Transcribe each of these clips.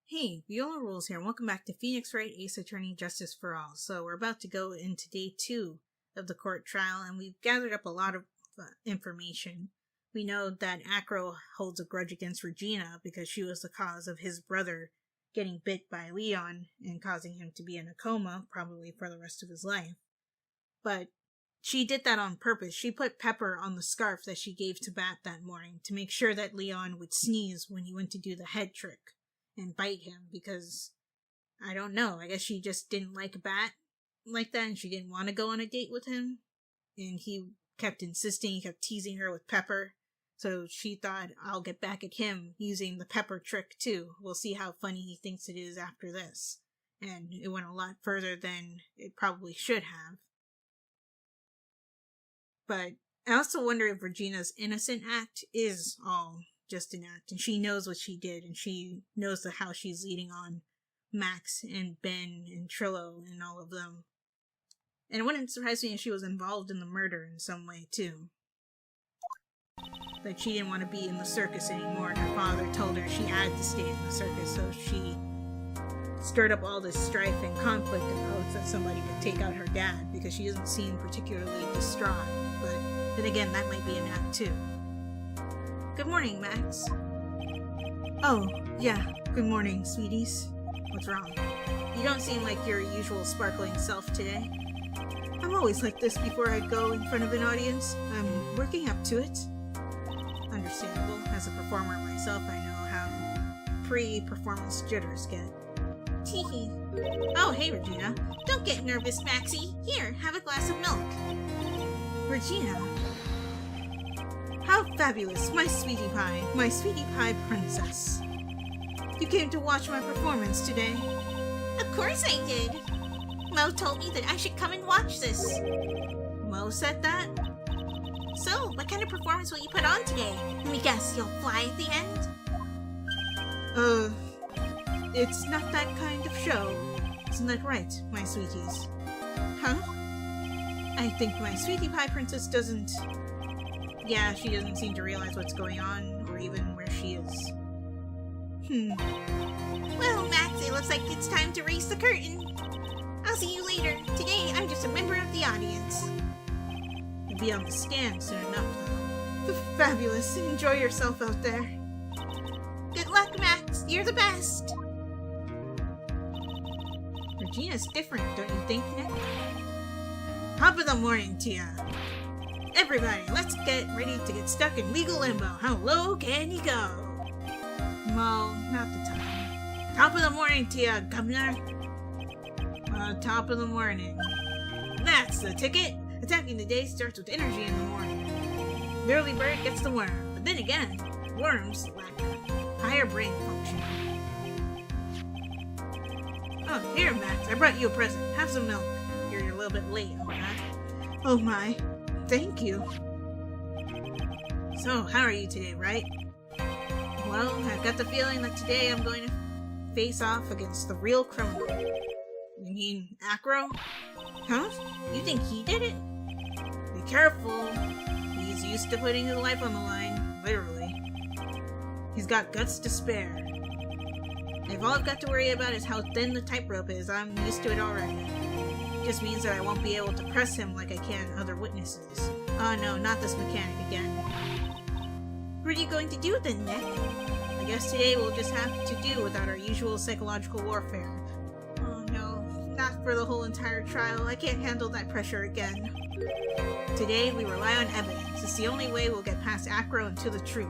Hey, Viola Rules here, and welcome back to Phoenix Wright, Ace Attorney, Justice for All. So we're about to go into day 2 of the court trial, and we've gathered up a lot of information. We know that Acro holds a grudge against Regina because she was the cause of his brother getting bit by Leon and causing him to be in a coma, probably for the rest of his life. But she did that on purpose. She put pepper on the scarf that she gave to Bat that morning to make sure that Leon would sneeze when he went to do the head trick and bite him, because, I don't know, I guess she just didn't like Bat like that and she didn't want to go on a date with him, and he kept insisting, he kept teasing her with pepper, so she thought, I'll get back at him using the pepper trick too. We'll see how funny he thinks it is after this. And it went a lot further than it probably should have. But I also wonder if Regina's innocent act is all just an act, and she knows what she did, and she knows how she's leading on Max and Ben and Trillo and all of them. And it wouldn't surprise me if she was involved in the murder in some way too. Like she didn't want to be in the circus anymore, and her father told her she had to stay in the circus, so she stirred up all this strife and conflict in hopes that somebody would take out her dad, because she doesn't seem particularly distraught. But then again, that might be an act too. Good morning, Max. Oh, yeah. Good morning, sweeties. What's wrong? You don't seem like your usual sparkling self today. I'm always like this before I go in front of an audience. I'm working up to it. Understandable. As a performer myself, I know how pre-performance jitters get. Teehee. Oh, hey, Regina. Don't get nervous, Maxie. Here, have a glass of milk. Regina. How fabulous, my sweetie pie princess. You came to watch my performance today. Of course I did. Mo told me that I should come and watch this. Mo said that? So, what kind of performance will you put on today? Let me guess, you'll fly at the end? It's not that kind of show. Isn't that right, my sweeties? Huh? I think my sweetie pie princess doesn't... Yeah, she doesn't seem to realize what's going on, or even where she is. Well, Max, it looks like it's time to raise the curtain. I'll see you later. Today, I'm just a member of the audience. You'll be on the stand soon enough, though. Fabulous. Enjoy yourself out there. Good luck, Max. You're the best. Regina's different, don't you think, Nick? Top of the morning, Tia. Everybody, let's get ready to get stuck in legal limbo. How low can you go? Well, not the time. Top of the morning, Tia, Governor. Top of the morning. That's the ticket. Attacking the day starts with energy in the morning. The early bird gets the worm. But then again, worms lack higher brain function. Oh, here, Max. I brought you a present. Have some milk. You're a little bit late on that. Oh my. Thank you. So, how are you today, Wright? Well, I've got the feeling that today I'm going to face off against the real criminal. You mean Acro? Huh? You think he did it? Be careful. He's used to putting his life on the line, literally. He's got guts to spare. If all I've got to worry about is how thin the tightrope is, I'm used to it already. Just means that I won't be able to press him like I can other witnesses. Oh no, not this mechanic again. What are you going to do then, Nick? I guess today we'll just have to do without our usual psychological warfare. Oh no, not for the whole entire trial. I can't handle that pressure again. Today we rely on evidence. It's the only way we'll get past Acro and to the truth.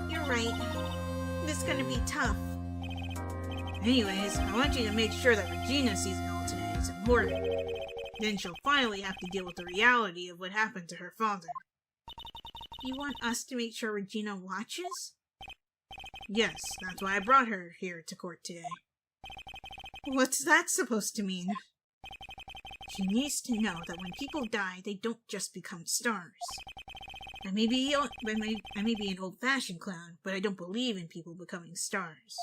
You're right. This is gonna be tough. Anyways, I want you to make sure that Regina sees it all today. It's important. Then she'll finally have to deal with the reality of what happened to her father. You want us to make sure Regina watches? Yes, that's why I brought her here to court today. What's that supposed to mean? She needs to know that when people die, they don't just become stars. I may be an old-fashioned clown, but I don't believe in people becoming stars.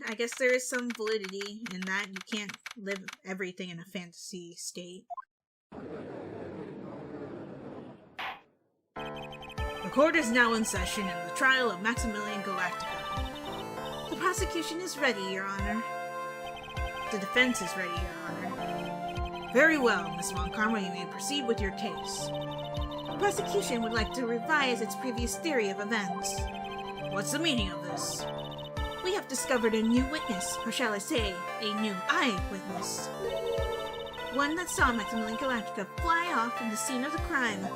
I guess there is some validity in that. You can't live everything in a fantasy state. court is now in session in the trial of Maximilian Galactica. The prosecution is ready, Your Honor. The defense is ready, Your Honor. Very well, Miss Von Karma, you may proceed with your case. The prosecution would like to revise its previous theory of events. What's the meaning of this? We have discovered a new witness, or shall I say, a new eyewitness. One that saw Maximilian Galactica fly off from the scene of the crime.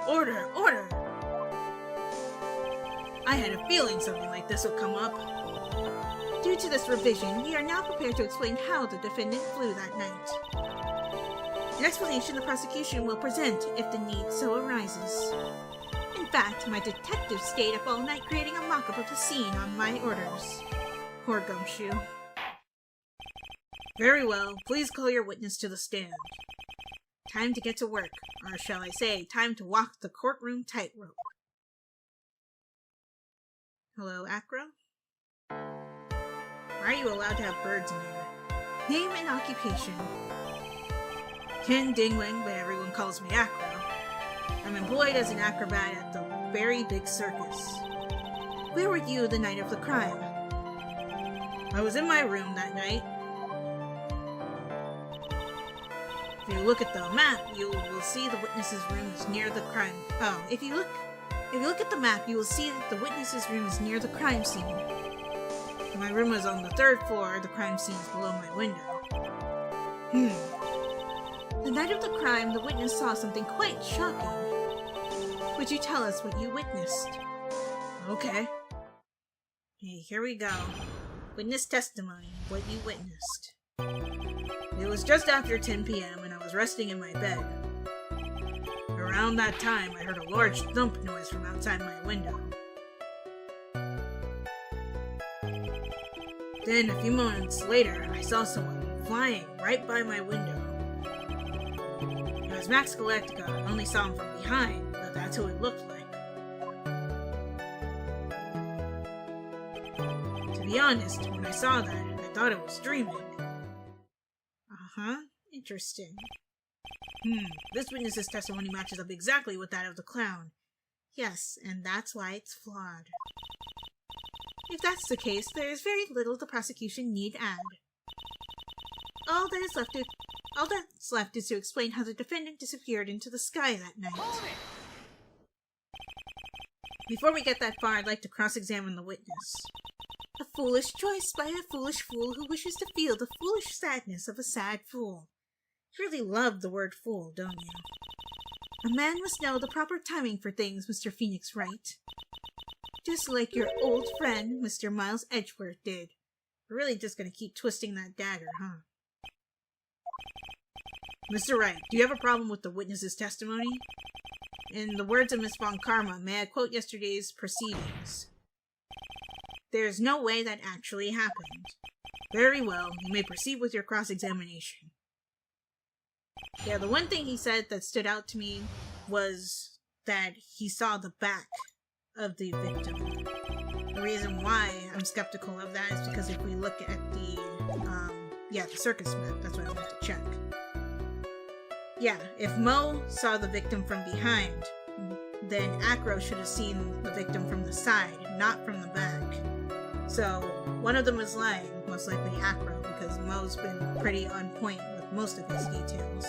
Order! Order! I had a feeling something like this would come up. Due to this revision, we are now prepared to explain how the defendant flew that night. An explanation the prosecution will present if the need so arises. In fact, my detective stayed up all night creating a mock-up of the scene on my orders. Poor Gumshoe. Very well, please call your witness to the stand. Time to get to work, or shall I say, time to walk the courtroom tightrope. Hello, Acro? Why are you allowed to have birds in here? Name and occupation. Ken Dingling, but everyone calls me Acro. I'm employed as an acrobat at the very big circus. Where were you the night of the crime? I was in my room that night. If you look at the map, you will see the witness's room is near the crime. Oh, if you look at the map, you will see that the witness's room is near the crime scene. My room was on the 3rd floor, the crime scene is below my window. The night of the crime, the witness saw something quite shocking. Would you tell us what you witnessed? Okay. Hey, here we go. Witness testimony, what you witnessed. It was just after 10 p.m. and I was resting in my bed. Around that time, I heard a large thump noise from outside my window. Then, a few moments later, I saw someone flying right by my window. It was Max Galactica. I only saw him from behind, but that's who it looked like. To be honest, when I saw that, I thought it was dreaming. Uh-huh. Interesting. This witness's testimony matches up exactly with that of the clown. Yes, and that's why it's flawed. If that's the case, there is very little the prosecution need add. All that's left is to explain how the defendant disappeared into the sky that night. Before we get that far, I'd like to cross-examine the witness. A foolish choice by a foolish fool who wishes to feel the foolish sadness of a sad fool. You really love the word fool, don't you? A man must know the proper timing for things, Mr. Phoenix Wright. Just like your old friend, Mr. Miles Edgeworth did. We're really just gonna keep twisting that dagger, huh? Mr. Wright, do you have a problem with the witness's testimony? In the words of Miss Von Karma, may I quote yesterday's proceedings? There's no way that actually happened. Very well, you may proceed with your cross-examination. Yeah, the one thing he said that stood out to me was that he saw the back of the victim. The reason why I'm skeptical of that is because if we look at the circus map, that's what I want to check. Yeah, if Mo saw the victim from behind, then Acro should have seen the victim from the side, not from the back. So, one of them is lying, most likely Acro, because Mo's been pretty on point with most of his details.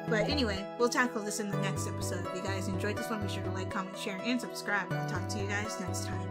But anyway, we'll tackle this in the next episode. If you guys enjoyed this one, be sure to like, comment, share, and subscribe. I'll talk to you guys next time.